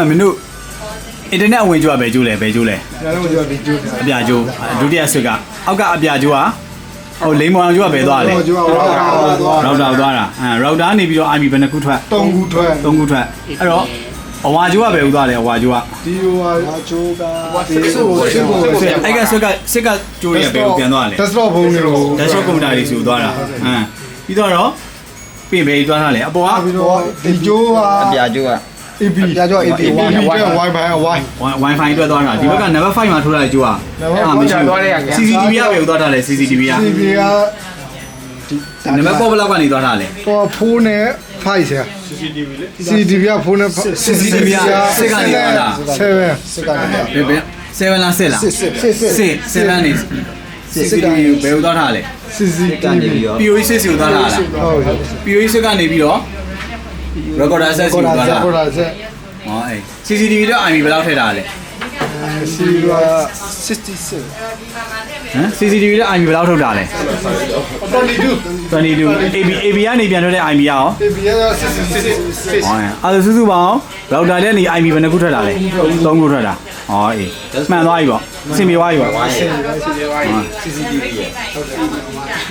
မင်းတို့အင်တာနက်ဝင်ကြွပဲကျိုးလဲပဲကျိုးလဲ ကျွန်တော်တို့ဒီကျိုးတယ် အပြာကျိုးဒုတိယဆွကအောက်ကအပြာကျိုးကဟိုလိန်မောင်ကျိုးကပဲသွားတယ် ကျိုးအောင် ရောက်တာသွားတာရောက်တာနေပြီးတော့ IB ဘယ်နှခုထွက် 3ခုထွက် 3ခုထွက်အဲ့တော့အဝါကျိုးကပဲဥသွားတယ်အဝါကျိုးက ဒီဟိုဟာကျိုးကဒီဆိုစစ်ဖို့ အဲ့ကဆွကကျိုးရပဲပြန်သွားတယ် desktop ဘုံတွေလို့ desktop computer တွေဆိုသွားတာပြီးတော့ပြင်ပဲသွားတာလေအပေါ်က ပြီးတော့ဒီကျိုးဟာ အပြာကျိုးက AP ပြကြော AP Wi-Fi Wi-Fi အတွက်သွားတာဒီဘက်က number 5မှာထိုးထားတဲ့ကျိုးက CCTV ရပဲဥသွားတာလေ CCTV က CCTV က နံပါတ်ပေါ်ဘလောက်ကနေသွားတာလေ ဟိုဖုန်းနဲ့5ဆရာ CCTV ကဖုန်းနဲ့ CCTV ကစစ်ကနေသွားတာ 7စစ်ကနေ ဘယ်7လား6လား7နေ CCTV ဘယ်ဥသွားတာလဲ CCTV ကနေပြီးတော့ POE 6ကိုသွားတာလား ဟုတ် POE 6ကနေပြီးတော့ recorder set ကိုသွားတာ ဟောဆက် ဟောအေး CCTV တော့ IB ဘယ်လောက်ထည့်တာလဲ စီက66 ဟမ် CCTV တော့ IB ဘယ်လောက်ထုတ်တာလဲ 22 22 AB ကနေပြန်ထွက်တဲ့ IB ရော AP က66 ဟောအဲ့ဒါစုစုပေါင်း router နဲ့နေ IB ဘယ်နှခုထွက်တာလဲ3ခုထွက်တာဟောအေးမှန်သွားပြီပေါ့အဆင်ပြေသွားပြီပေါ့ CCTV ရဲ့